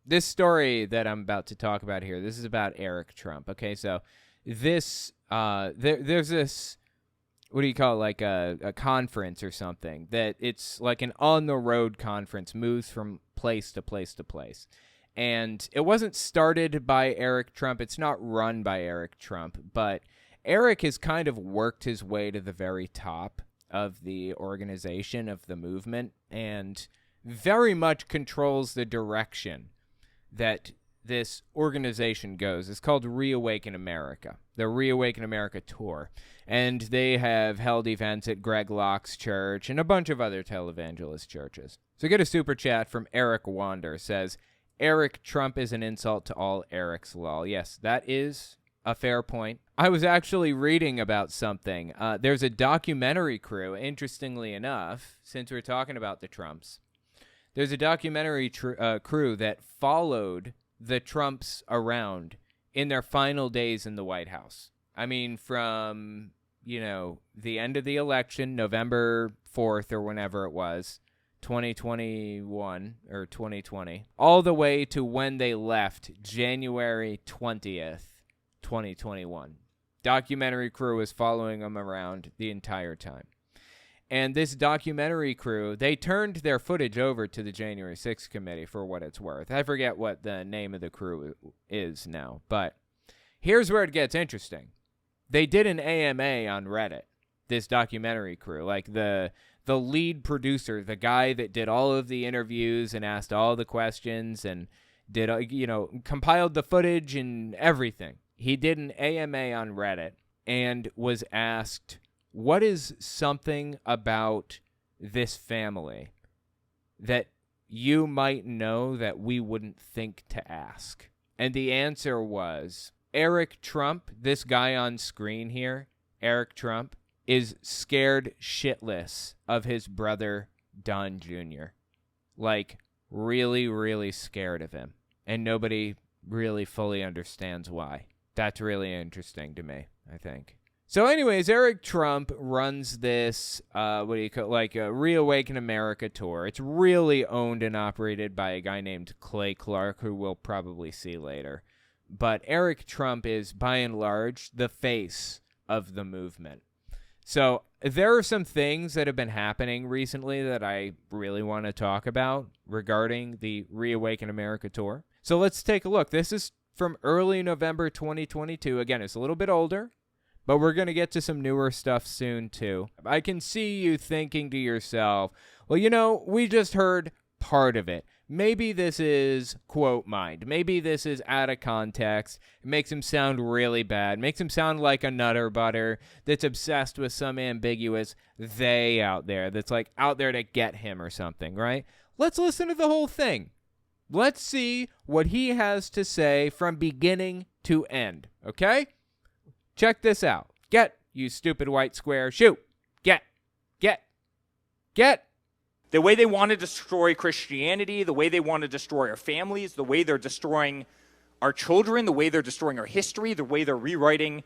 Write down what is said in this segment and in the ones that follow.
this story that I'm about to talk about here, this is about Eric Trump. Okay, so this there's this, what do you call it, like a conference or something, that it's like an on-the-road conference, moves from place to place to place. And it wasn't started by Eric Trump. It's not run by Eric Trump, but Eric has kind of worked his way to the very top of the organization, of the movement, and very much controls the direction that this organization goes. It's called Reawaken America, the Reawaken America Tour. And they have held events at Greg Locke's church and a bunch of other televangelist churches. So get a super chat from Eric Wander. Says, Eric Trump is an insult to all Erics, lol. Yes, that is a fair point. I was actually reading about something. There's a documentary crew, interestingly enough, since we're talking about the Trumps. There's a documentary crew that followed the Trumps around in their final days in the White House. I mean, from, the end of the election, November 4th or whenever it was, 2021 or 2020, all the way to when they left, January 20th, 2021. Documentary crew was following them around the entire time. And this documentary crew, they turned their footage over to the January 6th committee for what it's worth. I forget what the name of the crew is now, but here's where it gets interesting. They did an AMA on Reddit, this documentary crew, like the lead producer, the guy that did all of the interviews and asked all the questions and did, compiled the footage and everything. He did an AMA on Reddit and was asked, what is something about this family that you might know that we wouldn't think to ask? And the answer was, Eric Trump, this guy on screen here, Eric Trump, is scared shitless of his brother, Don Jr. Like, really, really scared of him. And nobody really fully understands why. That's really interesting to me, I think. So anyways, Eric Trump runs this, a Reawaken America tour. It's really owned and operated by a guy named Clay Clark, who we'll probably see later. But Eric Trump is, by and large, the face of the movement. So there are some things that have been happening recently that I really want to talk about regarding the Reawaken America tour. So let's take a look. This is from early November 2022. Again, it's a little bit older, but we're going to get to some newer stuff soon, too. I can see you thinking to yourself, well, we just heard part of it. Maybe this is quote mined. Maybe this is out of context. It makes him sound really bad. Makes him sound like a nutter butter that's obsessed with some ambiguous they out there that's like out there to get him or something, right? Let's listen to the whole thing. Let's see what he has to say from beginning to end, okay? Check this out. Get, you stupid white square. Shoot. Get. The way they want to destroy Christianity, the way they want to destroy our families, the way they're destroying our children, the way they're destroying our history, the way they're rewriting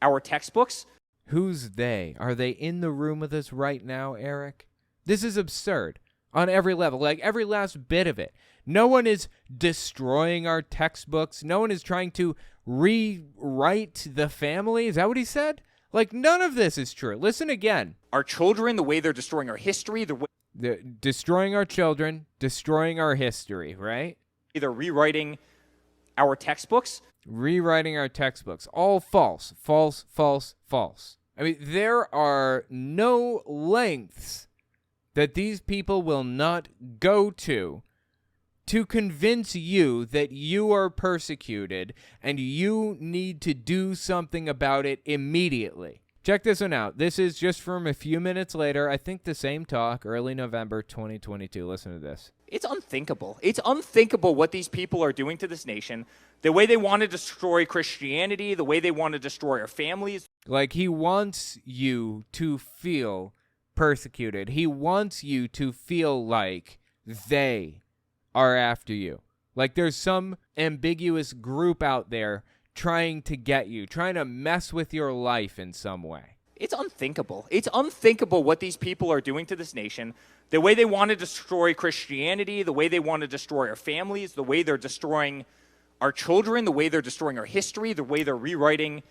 our textbooks. Who's they? Are they in the room with us right now, Eric? This is absurd on every level, like every last bit of it. No one is destroying our textbooks. No one is trying to rewrite the family. Is that what he said? Like, none of this is true. Listen again. Our children, the way they're destroying our history, They're destroying our children, destroying our history, right? They're rewriting our textbooks. Rewriting our textbooks. All false. False, false, false. I mean, there are no lengths that these people will not go to convince you that you are persecuted and you need to do something about it immediately. Check this one out. This is just from a few minutes later. I think the same talk, early November 2022. Listen to this. It's unthinkable. It's unthinkable what these people are doing to this nation. The way they want to destroy Christianity, the way they want to destroy our families. Like, he wants you to feel persecuted. He wants you to feel like they are after you. Like there's some ambiguous group out there trying to get you, trying to mess with your life in some way. It's unthinkable. It's unthinkable what these people are doing to this nation. The way they want to destroy Christianity, the way they want to destroy our families, the way they're destroying our children, the way they're destroying our history, the way they're rewriting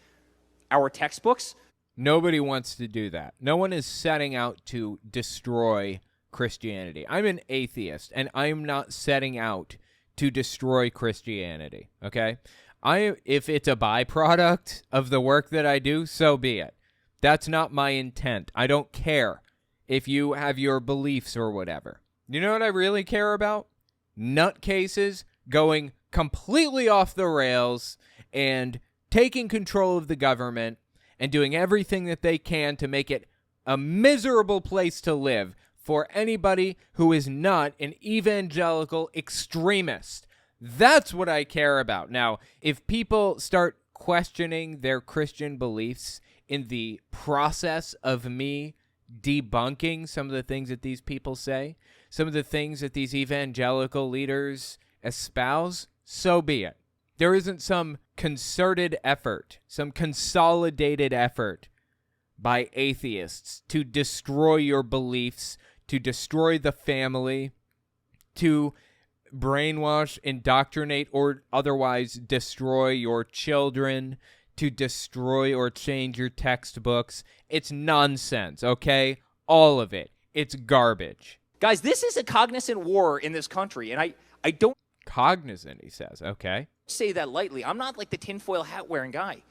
our textbooks. Nobody wants to do that. No one is setting out to destroy Christianity. I'm an atheist, and I'm not setting out to destroy Christianity, okay? If it's a byproduct of the work that I do, so be it. That's not my intent. I don't care if you have your beliefs or whatever. You know what I really care about? Nutcases going completely off the rails and taking control of the government and doing everything that they can to make it a miserable place to live for anybody who is not an evangelical extremist. That's what I care about. Now, if people start questioning their Christian beliefs in the process of me debunking some of the things that these people say, some of the things that these evangelical leaders espouse, so be it. There isn't some concerted effort, some consolidated effort by atheists to destroy your beliefs, to destroy the family, to brainwash, indoctrinate, or otherwise destroy your children, to destroy or change your textbooks. It's nonsense, okay? All of it. It's garbage. Guys, this is a cognizant war in this country, and I don't Cognizant, he says. Okay. say that lightly. I'm not like the tinfoil hat wearing guy.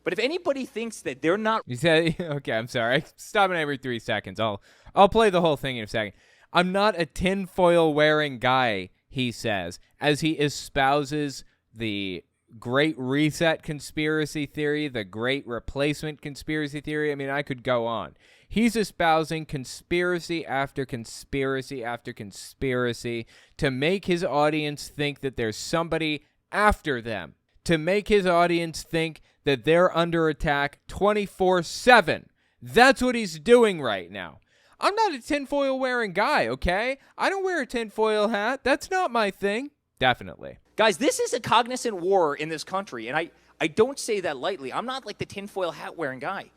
But if anybody thinks that they're not He said, okay, I'm sorry. I stop it every 3 seconds. I'll play the whole thing in a second. I'm not a tinfoil wearing guy, he says, as he espouses the Great Reset conspiracy theory, the Great Replacement conspiracy theory. I mean, I could go on. He's espousing conspiracy after conspiracy after conspiracy to make his audience think that there's somebody after them, to make his audience think that they're under attack 24/7. That's what he's doing right now. I'm not a tinfoil wearing guy, okay? I don't wear a tinfoil hat. That's not my thing. Definitely. Guys, this is a cognizant war in this country, and I don't say that lightly. I'm not like the tinfoil hat wearing guy.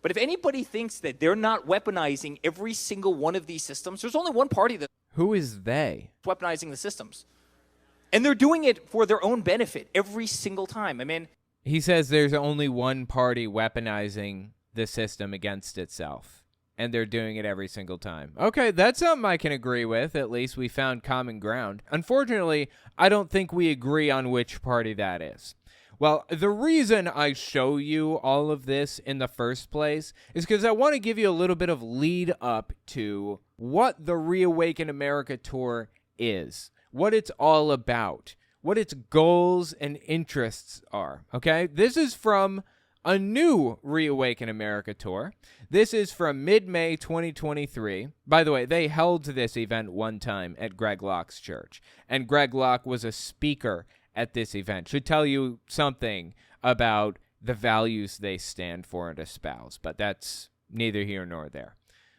But if anybody thinks that they're not weaponizing every single one of these systems, there's only one party that's Who is they? weaponizing the systems. And they're doing it for their own benefit every single time. I mean, He says there's only one party weaponizing the system against itself, and they're doing it every single time. Okay, that's something I can agree with. At least we found common ground. Unfortunately, I don't think we agree on which party that is. Well, the reason I show you all of this in the first place is because I want to give you a little bit of lead up to what the Reawaken America tour is, what it's all about, what its goals and interests are, okay? This is from a new Reawaken America tour. This is from mid-May 2023. By the way, they held this event one time at Greg Locke's church, and Greg Locke was a speaker at this event. Should tell you something about the values they stand for and espouse, but that's neither here nor there.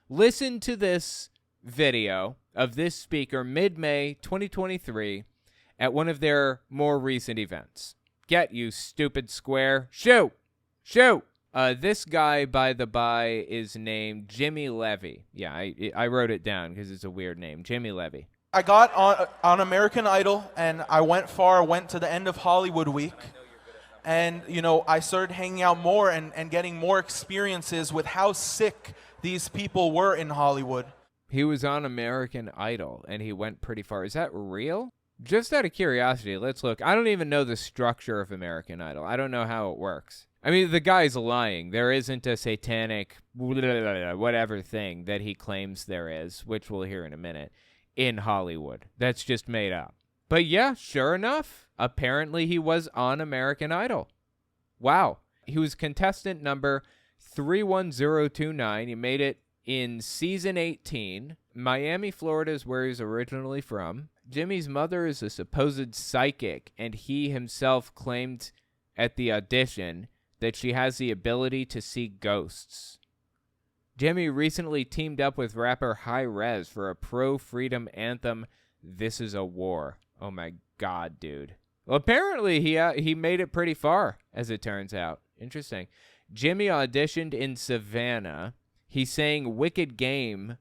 Listen to this video of this speaker mid-May 2023 at one of their more recent events. Get, you stupid square. Shoot! Shoot! This guy, by the by, is named Jimmy Levy. Yeah, I wrote it down because it's a weird name. Jimmy Levy. I got on American Idol, and I went to the end of Hollywood week. And, you know, I started hanging out more and getting more experiences with how sick these people were in Hollywood. He was on American Idol, and he went pretty far. Is that real? Just out of curiosity, let's look. I don't even know the structure of American Idol. I don't know how it works. I mean, the guy's lying. There isn't a satanic whatever thing that he claims there is, which we'll hear in a minute, in Hollywood. That's just made up. But yeah, sure enough, apparently he was on American Idol. Wow. He was contestant number 31029. He made it in season 18. Miami, Florida is where he's originally from. Jimmy's mother is a supposed psychic, and he himself claimed at the audition that she has the ability to see ghosts. Jimmy recently teamed up with rapper High Rez for a pro-freedom anthem, This Is a War. Oh my god, dude. Well, apparently he made it pretty far, as it turns out. Interesting. Jimmy auditioned in Savannah. He sang Wicked Game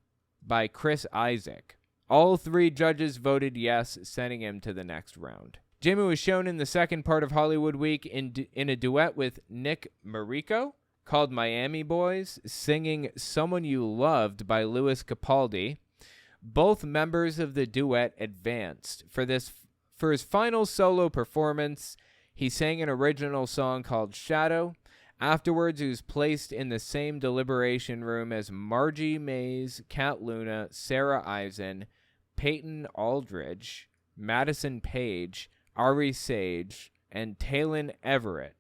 by Chris Isaac. All 3 judges voted yes, sending him to the next round. Jimmy was shown in the second part of Hollywood Week in a duet with Nick Marrico called Miami Boys, singing Someone You Loved by Louis Capaldi. Both members of the duet advanced. For his final solo performance, he sang an original song called Shadow. Afterwards, he was placed in the same deliberation room as Margie Mays, Kat Luna, Sarah Eisen, Peyton Aldridge, Madison Page, Ari Sage, and Talon Everett,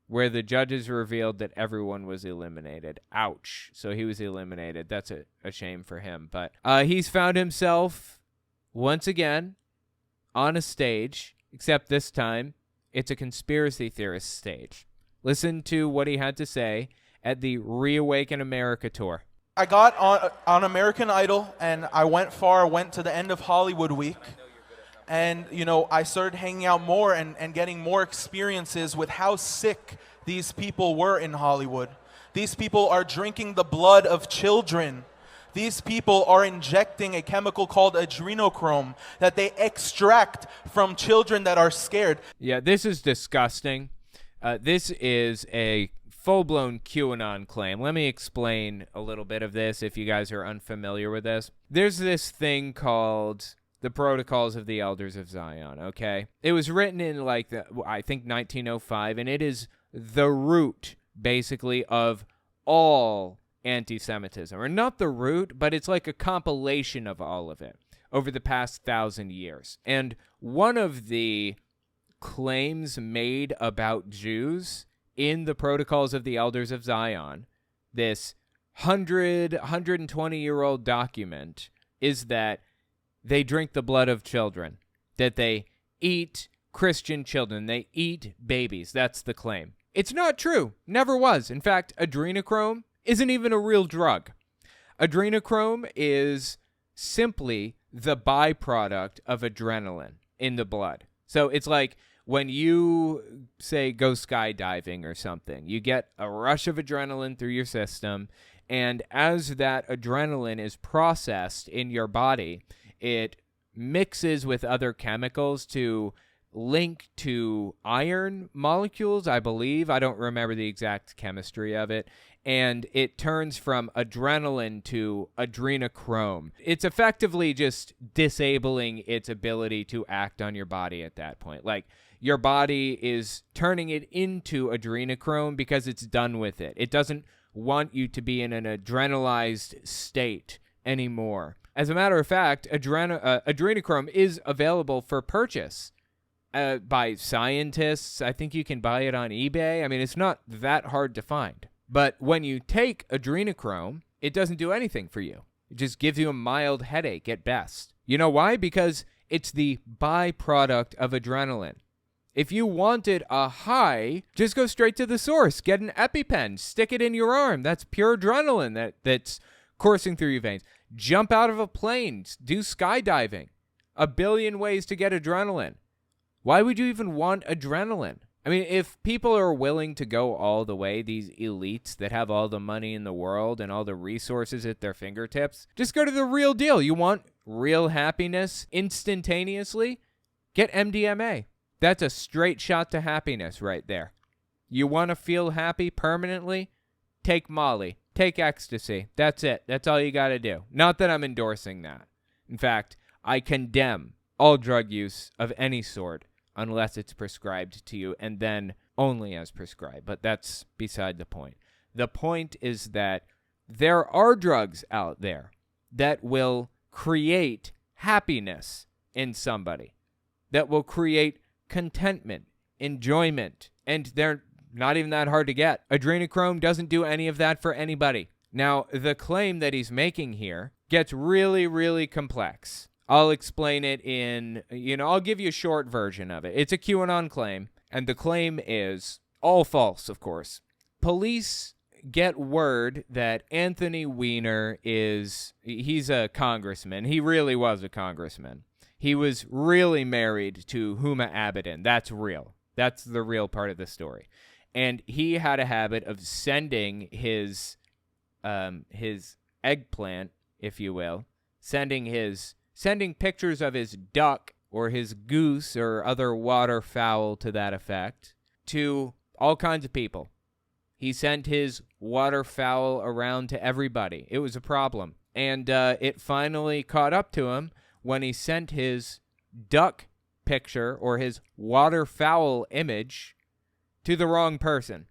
where the judges revealed that everyone was eliminated. Ouch. So he was eliminated. That's a shame for him. But he's found himself once again on a stage, except this time it's a conspiracy theorist stage. Listen to what he had to say at the Reawaken America tour. I got on American Idol, and I went to the end of Hollywood Week. And, I started hanging out more and getting more experiences with how sick these people were in Hollywood. These people are drinking the blood of children. These people are injecting a chemical called adrenochrome that they extract from children that are scared. Yeah, this is disgusting. This is a full-blown QAnon claim. Let me explain a little bit of this if you guys are unfamiliar with this. There's this thing called the Protocols of the Elders of Zion, okay? It was written in, I think 1905, and it is the root, basically, of all anti-Semitism. Or not the root, but it's like a compilation of all of it over the past 1,000 years. And one of the claims made about Jews in the Protocols of the Elders of Zion, this 120-year-old document, is that they drink the blood of children, that they eat Christian children, they eat babies. That's the claim. It's not true. Never was. In fact, adrenochrome isn't even a real drug. Adrenochrome is simply the byproduct of adrenaline in the blood. So it's like when you, say, go skydiving or something, you get a rush of adrenaline through your system, and as that adrenaline is processed in your body, it mixes with other chemicals to link to iron molecules, I believe. I don't remember the exact chemistry of it. And it turns from adrenaline to adrenochrome. It's effectively just disabling its ability to act on your body at that point. Like, your body is turning it into adrenochrome because it's done with it. It doesn't want you to be in an adrenalized state anymore. As a matter of fact, adrenochrome is available for purchase by scientists. I think you can buy it on eBay. I mean, it's not that hard to find. But when you take adrenochrome, it doesn't do anything for you. It just gives you a mild headache at best. You know why? Because it's the byproduct of adrenaline. If you wanted a high, just go straight to the source. Get an EpiPen. Stick it in your arm. That's pure adrenaline that's coursing through your veins. Jump out of a plane. Do skydiving. A billion ways to get adrenaline. Why would you even want adrenaline? I mean, if people are willing to go all the way, these elites that have all the money in the world and all the resources at their fingertips, just go to the real deal. You want real happiness instantaneously? Get MDMA. That's a straight shot to happiness right there. You want to feel happy permanently? Take Molly. Take ecstasy. That's it. That's all you got to do. Not that I'm endorsing that. In fact, I condemn all drug use of any sort unless it's prescribed to you, and then only as prescribed. But that's beside the point. The point is that there are drugs out there that will create happiness in somebody, that will create contentment, enjoyment, and they're not even that hard to get. Adrenochrome doesn't do any of that for anybody. Now, the claim that he's making here gets really, really complex. I'll explain it in, I'll give you a short version of it. It's a QAnon claim, and the claim is all false, of course. Police get word that Anthony Weiner he's a congressman. He really was a congressman. He was really married to Huma Abedin. That's real. That's the real part of the story. And he had a habit of sending his eggplant, if you will, sending pictures of his duck or his goose or other waterfowl to that effect to all kinds of people. He sent his waterfowl around to everybody. It was a problem. And it finally caught up to him when he sent his duck picture or his waterfowl image to the wrong person.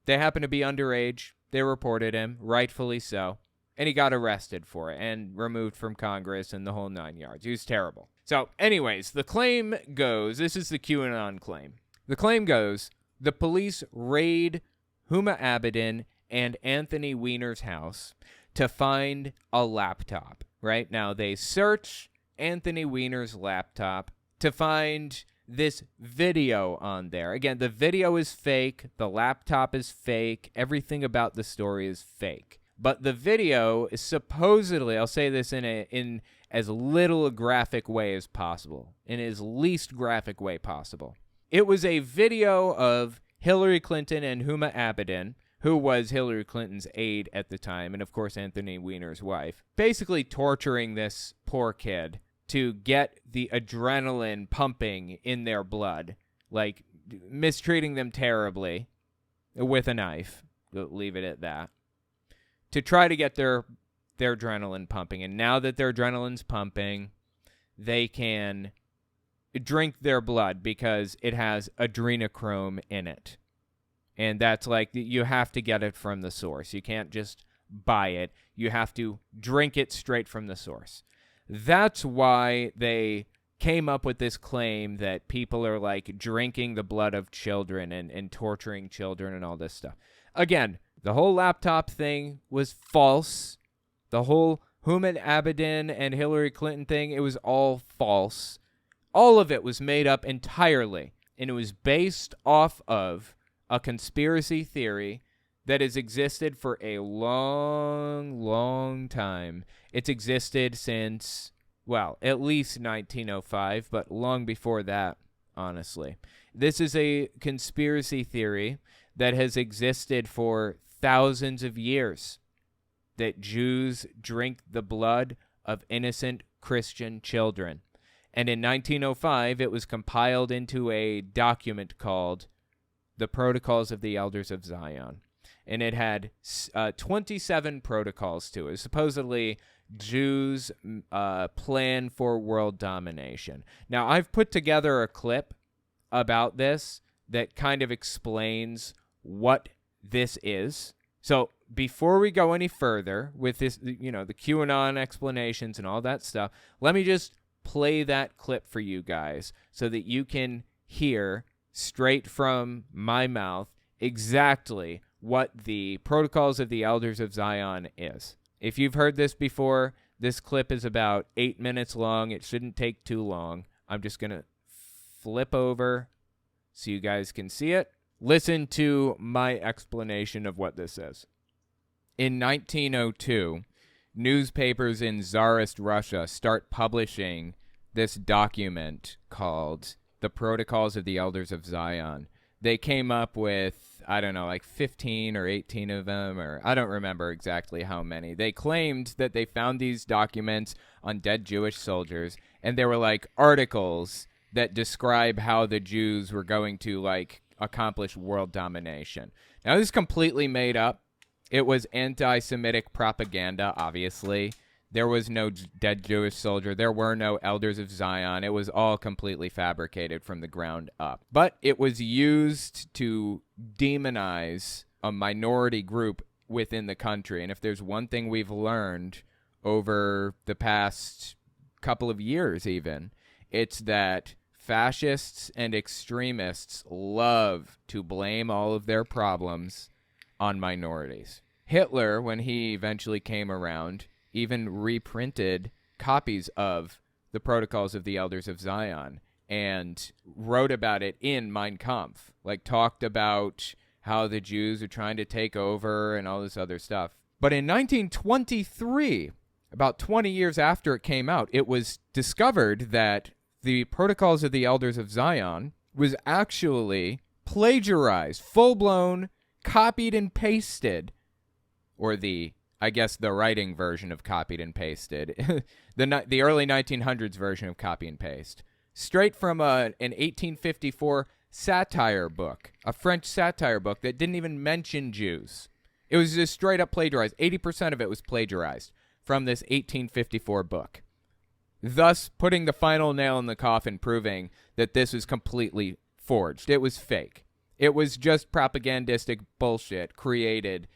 They happened to be underage. They reported him, rightfully so. And he got arrested for it and removed from Congress and the whole 9 yards. He was terrible. So, anyways, the claim goes, this is the QAnon claim. The claim goes, the police raid Huma Abedin and Anthony Weiner's house to find a laptop, right? Now, they search Anthony Weiner's laptop to find this video on there. Again, the video is fake. The laptop is fake. Everything about the story is fake. But the video is supposedly, I'll say this in as little a graphic way as possible, in as least graphic way possible. It was a video of Hillary Clinton and Huma Abedin, who was Hillary Clinton's aide at the time, and of course Anthony Weiner's wife, basically torturing this poor kid to get the adrenaline pumping in their blood, like mistreating them terribly with a knife. We'll leave it at that. To try to get their adrenaline pumping. And now that their adrenaline's pumping, they can drink their blood because it has adrenochrome in it. And that's like, you have to get it from the source. You can't just buy it. You have to drink it straight from the source. That's why they came up with this claim that people are like drinking the blood of children and torturing children and all this stuff. Again, the whole laptop thing was false. The whole Huma Abedin and Hillary Clinton thing, it was all false. All of it was made up entirely. And it was based off of a conspiracy theory that has existed for a long, long time. It's existed since, well, at least 1905, but long before that, honestly. This is a conspiracy theory that has existed for thousands of years, that Jews drink the blood of innocent Christian children. And in 1905, it was compiled into a document called The Protocols of the Elders of Zion. And it had 27 protocols to it. Supposedly, Jews' plan for world domination. Now, I've put together a clip about this that kind of explains what this is. So before we go any further with this, you know, the QAnon explanations and all that stuff, let me just play that clip for you guys so that you can hear straight from my mouth exactly what the Protocols of the Elders of Zion is. If you've heard this before, this clip is about 8 minutes long. It shouldn't take too long. I'm just going to flip over so you guys can see it. Listen to my explanation of what this is. In 1902, newspapers in Tsarist Russia start publishing this document called The Protocols of the Elders of Zion. They came up with, I don't know, like 15 or 18 of them, or I don't remember exactly how many. They claimed that they found these documents on dead Jewish soldiers, and they were like articles that describe how the Jews were going to like accomplish world domination. Now, this is completely made up. It was anti-Semitic propaganda, obviously. There was no dead Jewish soldier. There were no elders of Zion. It was all completely fabricated from the ground up. But it was used to demonize a minority group within the country. And if there's one thing we've learned over the past couple of years even, it's that fascists and extremists love to blame all of their problems on minorities. Hitler, when he eventually came around, even reprinted copies of the Protocols of the Elders of Zion and wrote about it in Mein Kampf, like talked about how the Jews are trying to take over and all this other stuff. But in 1923, about 20 years after it came out, it was discovered that the Protocols of the Elders of Zion was actually plagiarized, full-blown, copied and pasted, or the I guess, the writing version of copied and pasted. The early 1900s version of copy and paste. Straight from an 1854 satire book, a French satire book that didn't even mention Jews. It was just straight up plagiarized. 80% of it was plagiarized from this 1854 book. Thus putting the final nail in the coffin, proving that this was completely forged. It was fake. It was just propagandistic bullshit created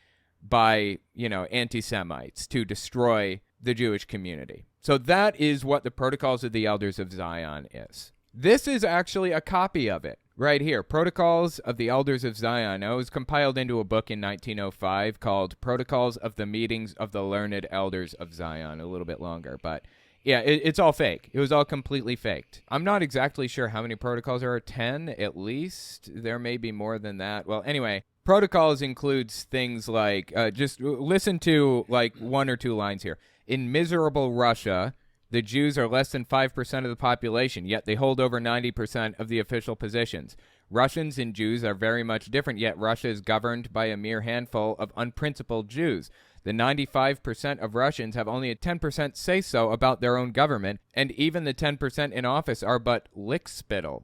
by, anti-Semites to destroy the Jewish community. So that is what the Protocols of the Elders of Zion is. This is actually a copy of it right here. Protocols of the Elders of Zion. It was compiled into a book in 1905 called Protocols of the Meetings of the Learned Elders of Zion. A little bit longer, but yeah, it's all fake. It was all completely faked. I'm not exactly sure how many protocols there are. 10 at least. There may be more than that. Well, anyway, protocols includes things like, just listen to like one or two lines here. In miserable Russia, the Jews are less than 5% of the population, yet they hold over 90% of the official positions. Russians and Jews are very much different, yet Russia is governed by a mere handful of unprincipled Jews. The 95% of Russians have only a 10% say-so about their own government, and even the 10% in office are but lickspittle,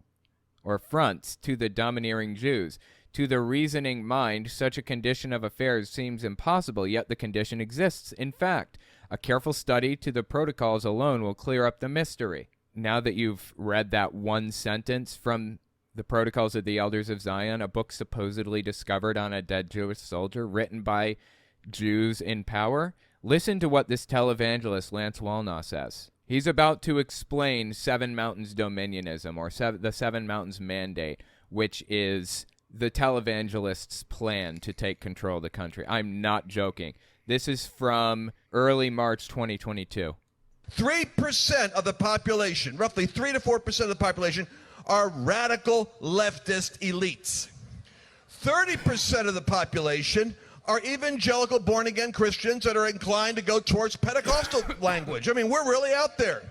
or fronts, to the domineering Jews. To the reasoning mind, such a condition of affairs seems impossible, yet the condition exists. In fact, a careful study to the protocols alone will clear up the mystery. Now that you've read that one sentence from the Protocols of the Elders of Zion, a book supposedly discovered on a dead Jewish soldier, written by Jews in power, listen to what this televangelist Lance Wallnau says. He's about to explain Seven Mountains Dominionism, or the Seven Mountains Mandate, which is the televangelist's plan to take control of the country. I'm not joking. This is from early March 2022. 3% of the population, roughly 3 to 4% of the population, are radical leftist elites. 30% of the population are evangelical born-again Christians that are inclined to go towards Pentecostal language. I mean, we're really out there.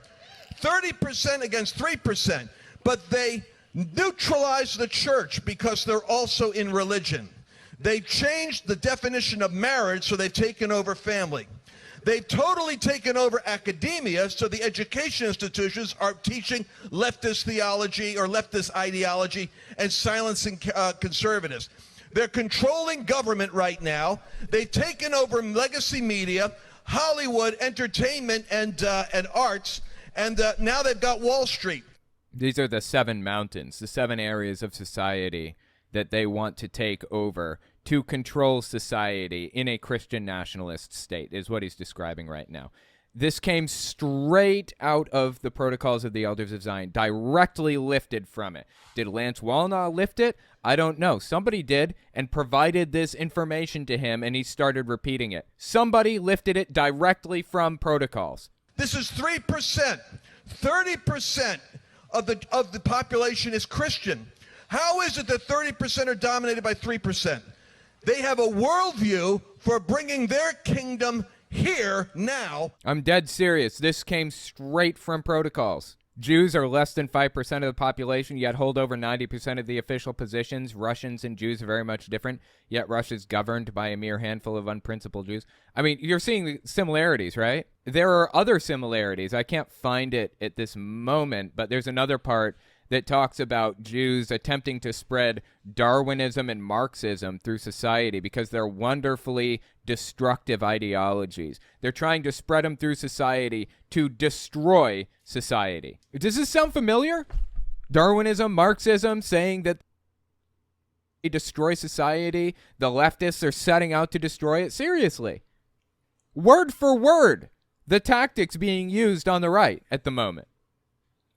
30% against 3%, but they neutralize the church because they're also in religion. They changed the definition of marriage, so they've taken over family. They've totally taken over academia, so the education institutions are teaching leftist theology or leftist ideology and silencing conservatives. They're controlling government right now. They've taken over legacy media, Hollywood, entertainment, and arts, and now they've got Wall Street. These are the 7 mountains, the 7 areas of society that they want to take over to control society in a Christian nationalist state, is what he's describing right now. This came straight out of the Protocols of the Elders of Zion, directly lifted from it. Did Lance Wallnau lift it? I don't know. Somebody did and provided this information to him, and he started repeating it. Somebody lifted it directly from Protocols. This is 3%. 30% of the population is Christian. How is it that 30% are dominated by 3%? They have a worldview for bringing their kingdom here now. I'm dead serious. This came straight from Protocols. Jews are less than 5% of the population, yet hold over 90% of the official positions. Russians and Jews are very much different, yet Russia's governed by a mere handful of unprincipled Jews. I mean, you're seeing similarities, right? There are other similarities. I can't find it at this moment, but there's another part that talks about Jews attempting to spread Darwinism and Marxism through society because they're wonderfully destructive ideologies. They're trying to spread them through society to destroy society. Does this sound familiar? Darwinism, Marxism, saying that they destroy society, the leftists are setting out to destroy it? Seriously. Word for word, the tactics being used on the right at the moment.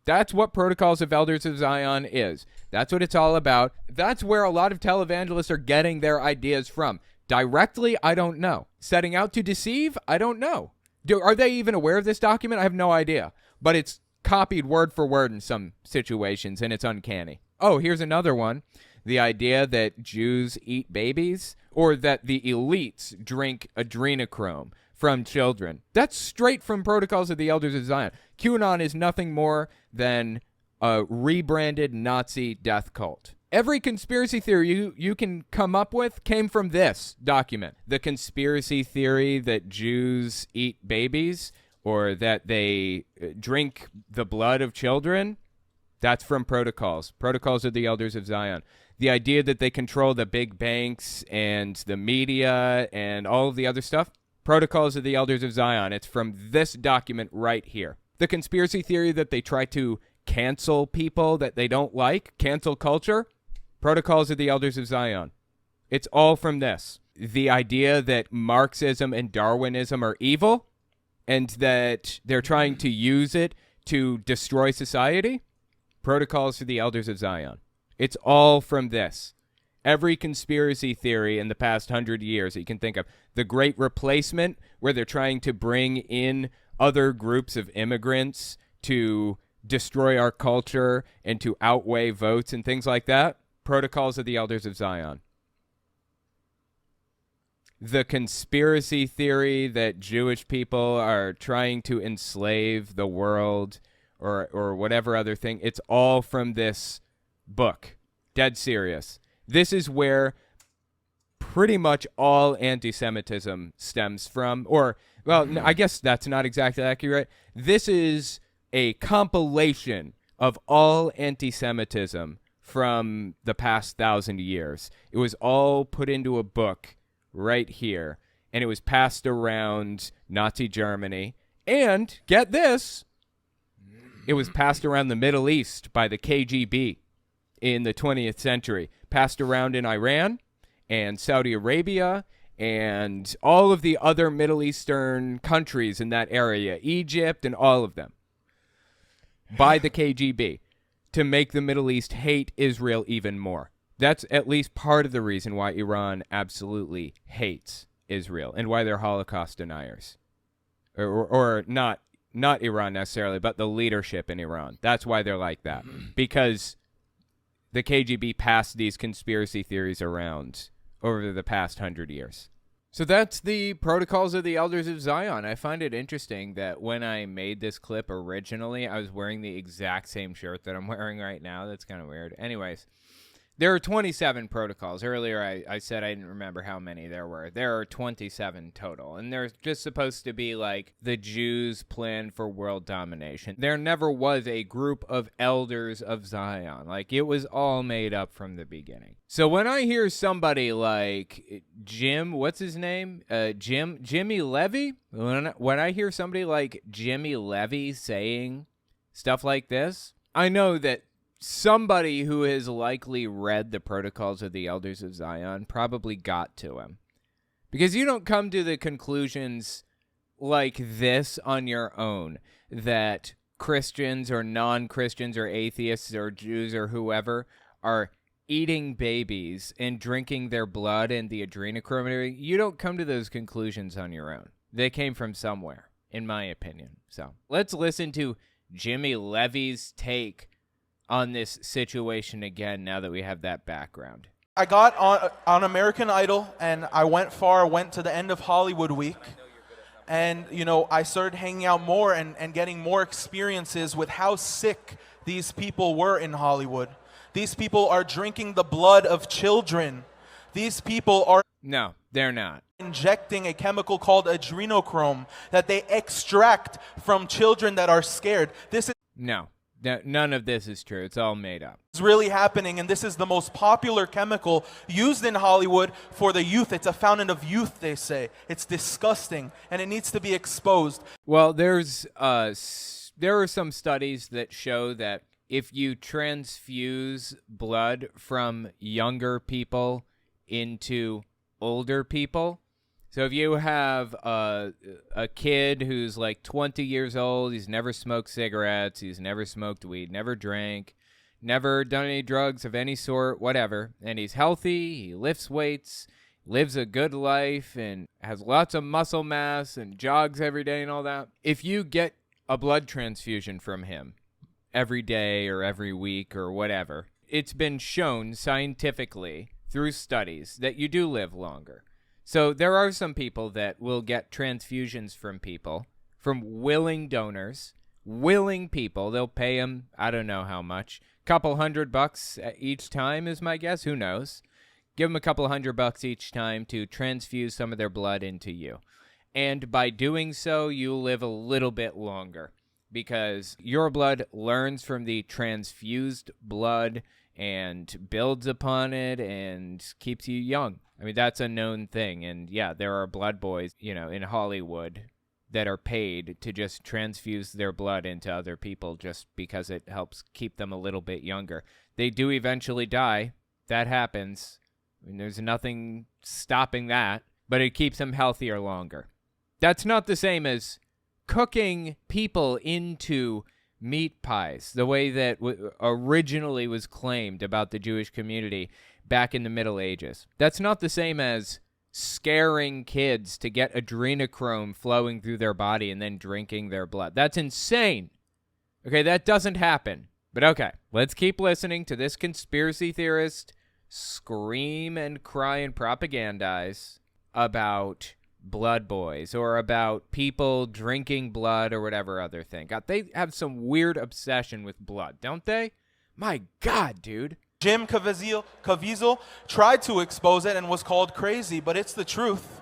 That's what Protocols of Elders of Zion is. That's what it's all about. That's where a lot of televangelists are getting their ideas from. Directly, I don't know. Setting out to deceive, I don't know. Are they even aware of this document? I have no idea. But it's copied word for word in some situations, and it's uncanny. Oh, here's another one. The idea that Jews eat babies, or that the elites drink adrenochrome from children. That's straight from Protocols of the Elders of Zion. QAnon is nothing more than a rebranded Nazi death cult. Every conspiracy theory you can come up with came from this document. The conspiracy theory that Jews eat babies or that they drink the blood of children, that's from Protocols. Protocols of the Elders of Zion. The idea that they control the big banks and the media and all of the other stuff, Protocols of the Elders of Zion. It's from this document right here. The conspiracy theory that they try to cancel people that they don't like, cancel culture, Protocols of the Elders of Zion. It's all from this. The idea that Marxism and Darwinism are evil and that they're trying to use it to destroy society, Protocols of the Elders of Zion. It's all from this. Every conspiracy theory in the past 100 years that you can think of. The Great Replacement, where they're trying to bring in other groups of immigrants to destroy our culture and to outweigh votes and things like that. Protocols of the Elders of Zion. The conspiracy theory that Jewish people are trying to enslave the world or whatever other thing, it's all from this book. Dead serious. This is where pretty much all anti-Semitism stems from, or, well, I guess that's not exactly accurate. This is a compilation of all anti-Semitism from the past 1,000 years. It was all put into a book right here, and it was passed around Nazi Germany. And, get this, it was passed around the Middle East by the KGB in the 20th century. Passed around in Iran and Saudi Arabia and all of the other Middle Eastern countries in that area, Egypt and all of them, by the KGB. To make the Middle East hate Israel even more. That's at least part of the reason why Iran absolutely hates Israel and why they're Holocaust deniers. Or not Iran necessarily, but the leadership in Iran. That's why they're like that. Because the KGB passed these conspiracy theories around over the past 100 years. So that's the Protocols of the Elders of Zion. I find it interesting that when I made this clip originally, I was wearing the exact same shirt that I'm wearing right now. That's kind of weird. Anyways, there are 27 protocols. Earlier, I said I didn't remember how many there were. There are 27 total, and they're just supposed to be like the Jews' plan for world domination. There never was a group of elders of Zion. Like, it was all made up from the beginning. So when I hear somebody like Jim, what's his name? Jimmy Levy? When I hear somebody like Jimmy Levy saying stuff like this, I know that somebody who has likely read the Protocols of the Elders of Zion probably got to him. Because you don't come to the conclusions like this on your own, that Christians or non-Christians or atheists or Jews or whoever are eating babies and drinking their blood and the adrenochrome. You don't come to those conclusions on your own. They came from somewhere, in my opinion. So let's listen to Jimmy Levy's take on this situation again, now that we have that background. I got on American Idol, and I went to the end of Hollywood week. And, I started hanging out more and getting more experiences with how sick these people were in Hollywood. These people are drinking the blood of children. These people are... No, they're not. Injecting a chemical called adrenochrome that they extract from children that are scared. This is... No. None of this is true. It's all made up. It's really happening, and this is the most popular chemical used in Hollywood for the youth. It's a fountain of youth, they say. It's disgusting, and it needs to be exposed. Well, there are some studies that show that if you transfuse blood from younger people into older people, so if you have a kid who's like 20 years old, he's never smoked cigarettes, he's never smoked weed, never drank, never done any drugs of any sort, whatever, and he's healthy, he lifts weights, lives a good life, and has lots of muscle mass and jogs every day and all that. If you get a blood transfusion from him every day or every week or whatever, it's been shown scientifically through studies that you do live longer. So there are some people that will get transfusions from people, from willing donors, willing people. They'll pay them, I don't know how much, couple $100 each time is my guess. Who knows? Give them a couple $100 each time to transfuse some of their blood into you. And by doing so, you'll live a little bit longer because your blood learns from the transfused blood and builds upon it and keeps you young. I mean, that's a known thing. And yeah, there are blood boys, in Hollywood that are paid to just transfuse their blood into other people just because it helps keep them a little bit younger. They do eventually die. That happens. I mean, there's nothing stopping that, but it keeps them healthier longer. That's not the same as cooking people into meat pies, the way that originally was claimed about the Jewish community back in the Middle Ages. That's not the same as scaring kids to get adrenochrome flowing through their body and then drinking their blood. That's insane. Okay, that doesn't happen. But okay, let's keep listening to this conspiracy theorist scream and cry and propagandize about blood boys or about people drinking blood or whatever other thing. God, they have some weird obsession with blood, don't they? My God, dude. Jim Caviezel tried to expose it and was called crazy, but it's the truth.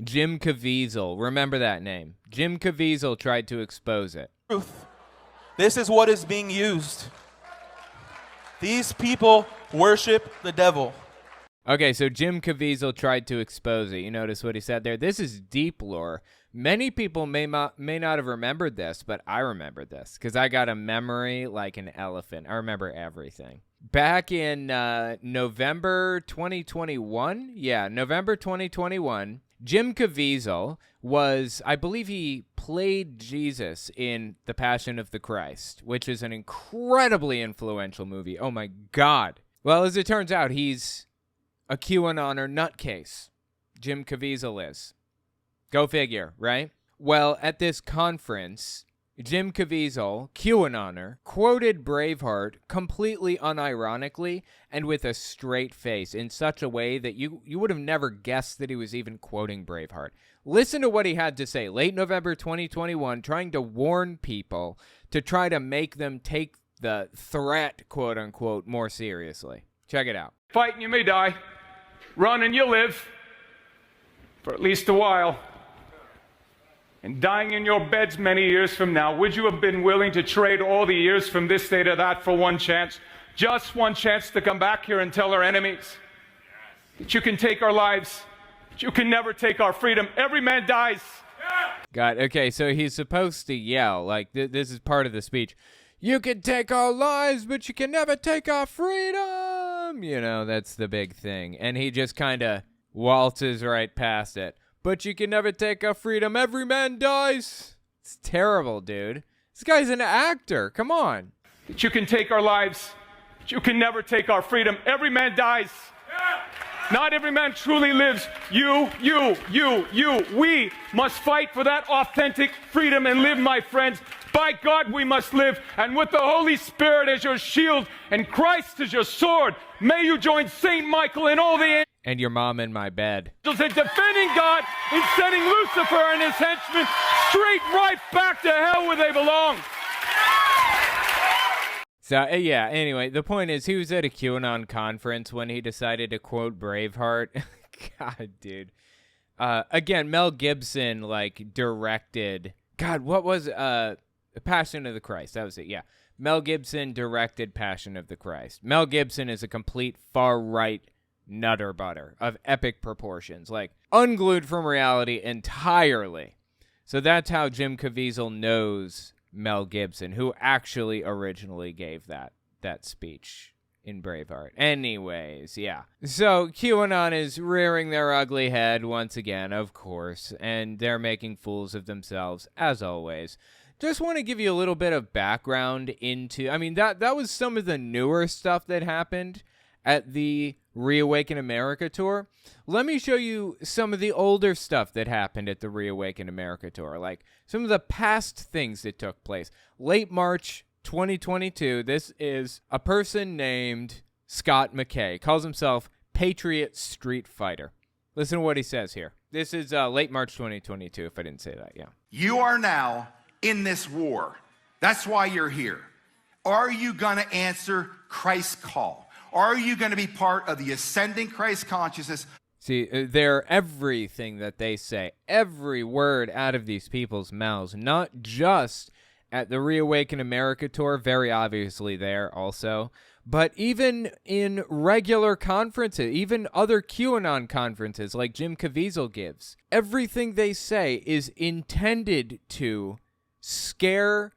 Jim Caviezel. Remember that name. Jim Caviezel tried to expose it. Truth. This is what is being used. These people worship the devil. Okay, so Jim Caviezel tried to expose it. You notice what he said there? This is deep lore. Many people may not have remembered this, but I remembered this because I got a memory like an elephant. I remember everything. Back in November 2021, November 2021, Jim Caviezel was, I believe he played Jesus in The Passion of the Christ, which is an incredibly influential movie. Oh my God. Well, as it turns out, he's a QAnoner nutcase. Jim Caviezel is. Go figure, right? Well, at this conference, Jim Caviezel, QAnoner, quoted Braveheart completely unironically and with a straight face in such a way that you would have never guessed that he was even quoting Braveheart. Listen to what he had to say late November 2021, trying to warn people to try to make them take the threat, quote unquote, more seriously. Check it out. Fight and you may die. Run and you live. For at least a while. And dying in your beds many years from now, would you have been willing to trade all the years from this day to that for one chance? Just one chance to come back here and tell our enemies that you can take our lives, but you can never take our freedom. Every man dies. God, okay, so he's supposed to yell, like, this is part of the speech. You can take our lives, but you can never take our freedom. That's the big thing. And he just kind of waltzes right past it. But you can never take our freedom. Every man dies. It's terrible, dude. This guy's an actor. Come on. That you can take our lives, but you can never take our freedom. Every man dies. Not every man truly lives. You. We must fight for that authentic freedom and live, my friends. By God, we must live. And with the Holy Spirit as your shield and Christ as your sword, may you join St. Michael and all the and your mom in my bed. angels in defending God and sending Lucifer and his henchmen straight right back to hell where they belong. So, anyway, the point is he was at a QAnon conference when he decided to quote Braveheart. God, dude. Again, Mel Gibson, directed... God, what was... Passion of the Christ. That was it, yeah. Mel Gibson directed Passion of the Christ. Mel Gibson is a complete far-right nutter butter of epic proportions. Unglued from reality entirely. So that's how Jim Caviezel knows Mel Gibson, who actually originally gave that speech in Braveheart. Anyways, yeah. So QAnon is rearing their ugly head once again, of course, and they're making fools of themselves, as always. Just want to give you a little bit of background into... that was some of the newer stuff that happened at the Reawaken America tour. Let me show you some of the older stuff that happened at the Reawaken America tour, some of the past things that took place. Late March 2022, this is a person named Scott McKay, calls himself Patriot Street Fighter. Listen to what he says here. This is late March 2022, if I didn't say that, yeah. You are now in this war. That's why you're here. Are you going to answer Christ's call? Are you going to be part of the ascending Christ consciousness? See, they're everything that they say, every word out of these people's mouths, not just at the Reawaken America tour, very obviously there also, but even in regular conferences, even other QAnon conferences like Jim Caviezel gives. Everything they say is intended to scare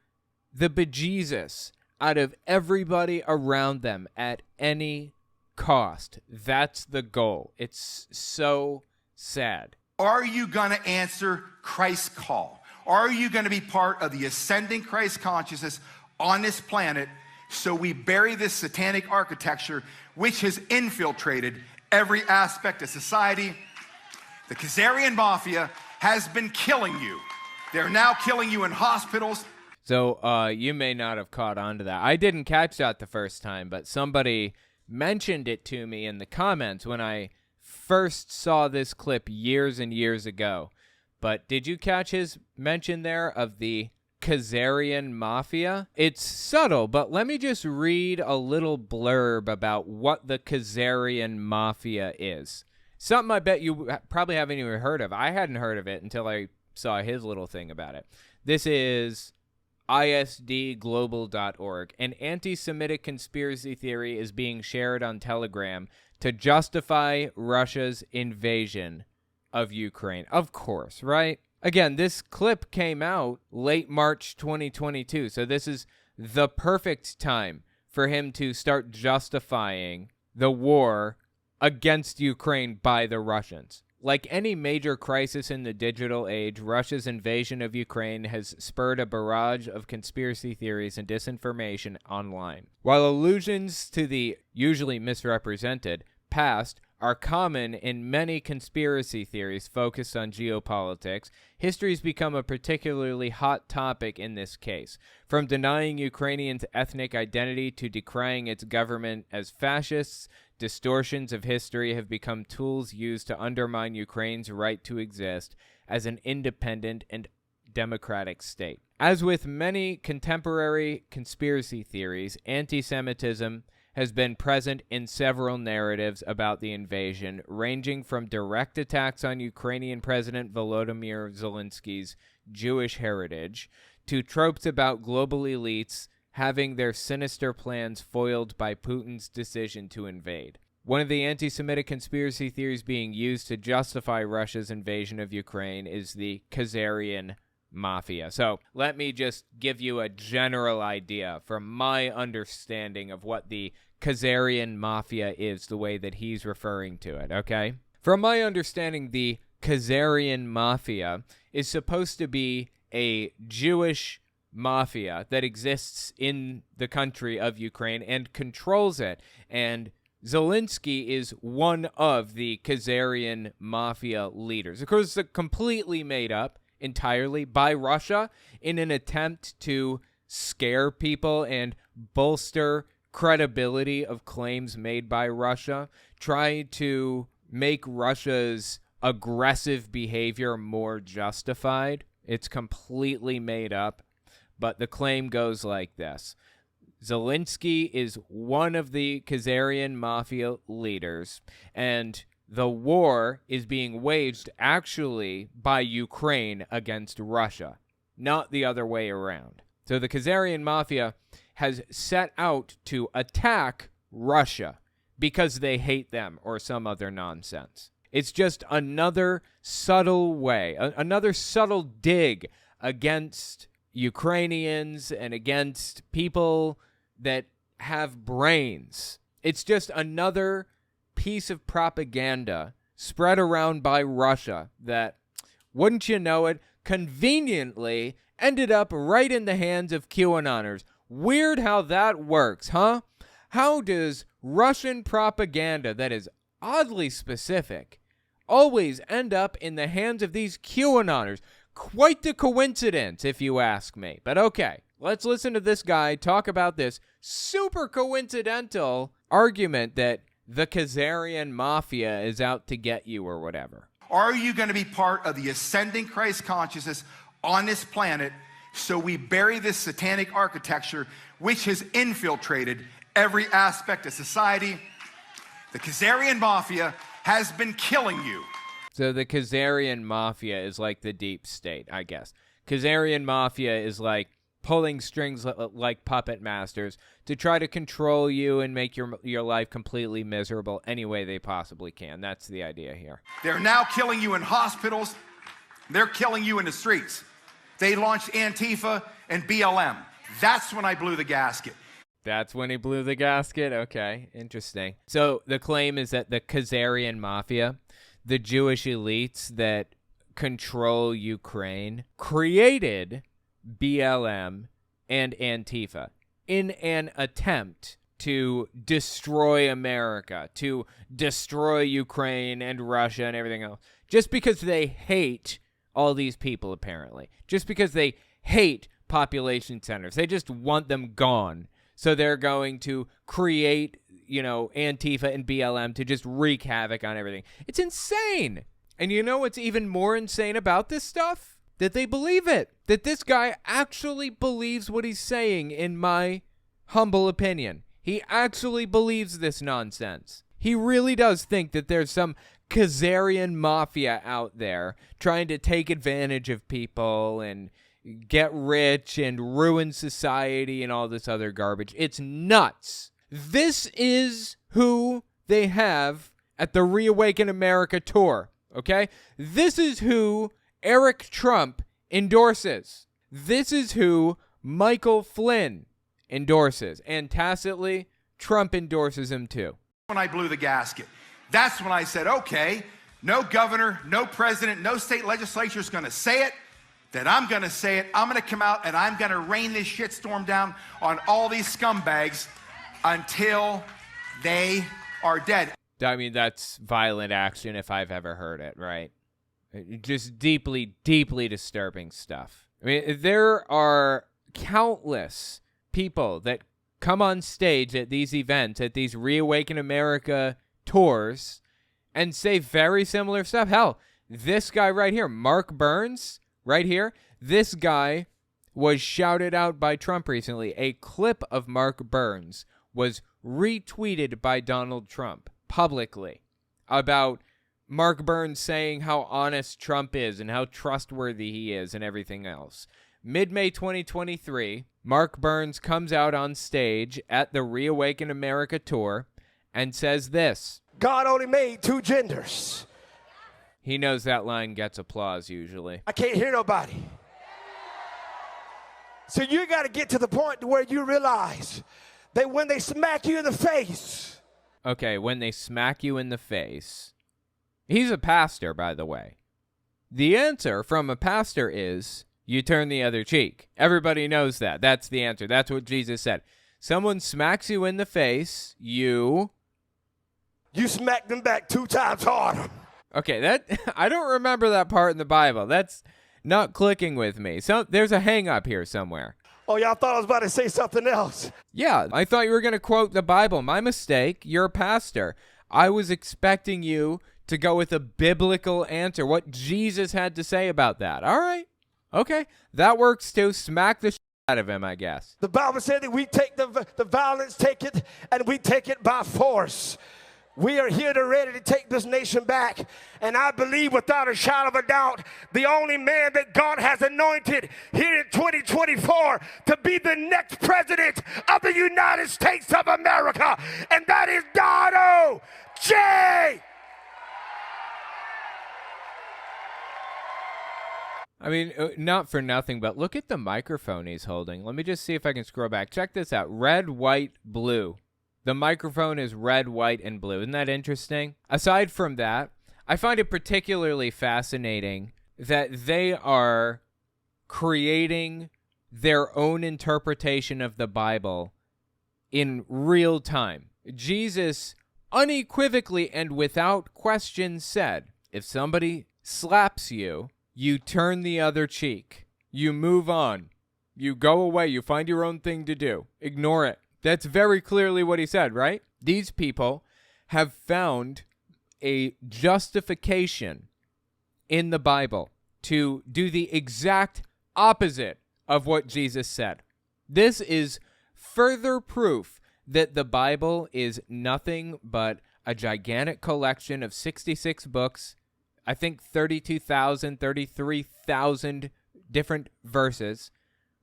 the bejesus out of everybody around them at any cost. That's the goal. It's so sad. Are you going to answer Christ's call? Are you going to be part of the ascending Christ consciousness on this planet so we bury this satanic architecture which has infiltrated every aspect of society? The Khazarian mafia has been killing you. They're now killing you in hospitals. So you may not have caught on to that. I didn't catch that the first time, but somebody mentioned it to me in the comments when I first saw this clip years and years ago. But did you catch his mention there of the Khazarian mafia? It's subtle, but let me just read a little blurb about what the Khazarian mafia is. Something I bet you probably haven't even heard of. I hadn't heard of it until I saw his little thing about it. This is isdglobal.org. An anti-Semitic conspiracy theory is being shared on Telegram to justify Russia's invasion of Ukraine. Of course, right? Again, this clip came out late March 2022, so this is the perfect time for him to start justifying the war against Ukraine by the Russians. Like any major crisis in the digital age, Russia's invasion of Ukraine has spurred a barrage of conspiracy theories and disinformation online. While allusions to the usually misrepresented past are common in many conspiracy theories focused on geopolitics, history's become a particularly hot topic in this case. From denying Ukrainians' ethnic identity to decrying its government as fascists, distortions of history have become tools used to undermine Ukraine's right to exist as an independent and democratic state. As with many contemporary conspiracy theories, anti-Semitism has been present in several narratives about the invasion, ranging from direct attacks on Ukrainian President Volodymyr Zelensky's Jewish heritage to tropes about global elites having their sinister plans foiled by Putin's decision to invade. One of the anti-Semitic conspiracy theories being used to justify Russia's invasion of Ukraine is the Khazarian mafia. So let me just give you a general idea from my understanding of what the Khazarian mafia is, the way that he's referring to it, okay? From my understanding, the Khazarian mafia is supposed to be a Jewish mafia that exists in the country of Ukraine and controls it. And Zelensky is one of the Khazarian mafia leaders. Of course, it's completely made up entirely by Russia in an attempt to scare people and bolster credibility of claims made by Russia, try to make Russia's aggressive behavior more justified. It's completely made up, but the claim goes like this. Zelensky is one of the Khazarian mafia leaders, and the war is being waged actually by Ukraine against Russia, not the other way around. So the Khazarian mafia has set out to attack Russia because they hate them or some other nonsense. It's just another subtle way, another subtle dig against Ukrainians and against people that have brains. It's just another piece of propaganda spread around by Russia that, wouldn't you know it, conveniently ended up right in the hands of QAnoners. Weird how that works, huh? How does Russian propaganda that is oddly specific always end up in the hands of these QAnoners? Quite the coincidence, if you ask me. But okay, let's listen to this guy talk about this super coincidental argument that the Khazarian mafia is out to get you or whatever. Are you going to be part of the ascending Christ consciousness on this planet so we bury this satanic architecture which has infiltrated every aspect of society. The Khazarian mafia has been killing you. So the Khazarian mafia is like the deep state, I guess. Khazarian mafia is like pulling strings like puppet masters to try to control you and make your life completely miserable any way they possibly can. That's the idea here. They're now killing you in hospitals. They're killing you in the streets. They launched Antifa and BLM. That's when I blew the gasket. That's when he blew the gasket? Okay, interesting. So the claim is that the Khazarian mafia, the Jewish elites that control Ukraine, created BLM and Antifa in an attempt to destroy America, to destroy Ukraine and Russia and everything else, just because they hate all these people, apparently. Just because they hate population centers. They just want them gone. So they're going to create, Antifa and BLM to just wreak havoc on everything. It's insane. And you know what's even more insane about this stuff? That they believe it. That this guy actually believes what he's saying, in my humble opinion. He actually believes this nonsense. He really does think that there's some Khazarian mafia out there trying to take advantage of people and get rich and ruin society and all this other garbage. It's nuts. This is who they have at the Reawaken America tour, okay? This is who Eric Trump endorses. This is who Michael Flynn endorses. And tacitly, Trump endorses him too. When I blew the gasket, that's when I said, okay, no governor, no president, no state legislature is going to say it. That I'm going to say it. I'm going to come out and I'm going to rain this shitstorm down on all these scumbags until they are dead. I mean, that's violent action if I've ever heard it, right? Just deeply, deeply disturbing stuff. I mean, there are countless people that come on stage at these events, at these Reawaken America tours, and say very similar stuff. Hell, this guy right here, Mark Burns, right here, this guy was shouted out by Trump recently. A clip of Mark Burns was retweeted by Donald Trump publicly about Mark Burns saying how honest Trump is and how trustworthy he is and everything else. Mid-May 2023, Mark Burns comes out on stage at the Reawaken America tour and says this. God only made two genders. He knows that line gets applause usually. I can't hear nobody. So you got to get to the point where you realize that when they smack you in the face. Okay, when they smack you in the face. He's a pastor, by the way. The answer from a pastor is you turn the other cheek. Everybody knows that. That's the answer. That's what Jesus said. Someone smacks you in the face, you smack them back 2 times harder. Okay, that I don't remember that part in the Bible. That's not clicking with me. So there's a hang up here somewhere. Oh, y'all thought I was about to say something else. Yeah, I thought you were going to quote the Bible. My mistake. You're a pastor. I was expecting you to go with a biblical answer, what Jesus had to say about that. All right. Okay. That works too. Smack the shit out of him, I guess. The Bible said that we take the violence, take it, and we take it by force. We are here to ready to take this nation back. And I believe without a shadow of a doubt, the only man that God has anointed here in 2024 to be the next president of the United States of America. And that is Donald J. I mean, not for nothing, but look at the microphone he's holding. Let me just see if I can scroll back. Check this out. Red, white, blue. The microphone is red, white, and blue. Isn't that interesting? Aside from that, I find it particularly fascinating that they are creating their own interpretation of the Bible in real time. Jesus unequivocally and without question said, if somebody slaps you, you turn the other cheek. You move on. You go away. You find your own thing to do. Ignore it. That's very clearly what he said, right? These people have found a justification in the Bible to do the exact opposite of what Jesus said. This is further proof that the Bible is nothing but a gigantic collection of 66 books, I think 33,000 different verses,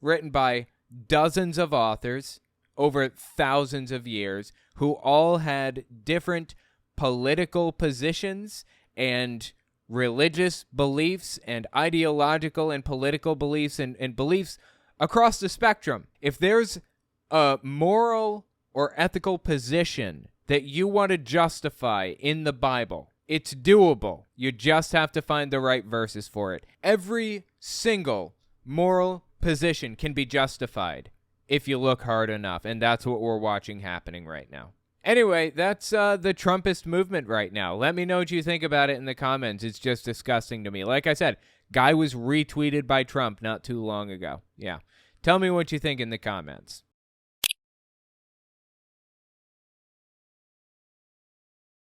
written by dozens of authors over thousands of years, who all had different political positions and religious beliefs and ideological and political beliefs and beliefs across the spectrum. If there's a moral or ethical position that you want to justify in the Bible, it's doable. You just have to find the right verses for it. Every single moral position can be justified if you look hard enough, and that's what we're watching happening right now. Anyway, that's the Trumpist movement right now. Let me know what you think about it in the comments. It's just disgusting to me. Like I said, guy was retweeted by Trump not too long ago. Yeah. Tell me what you think in the comments.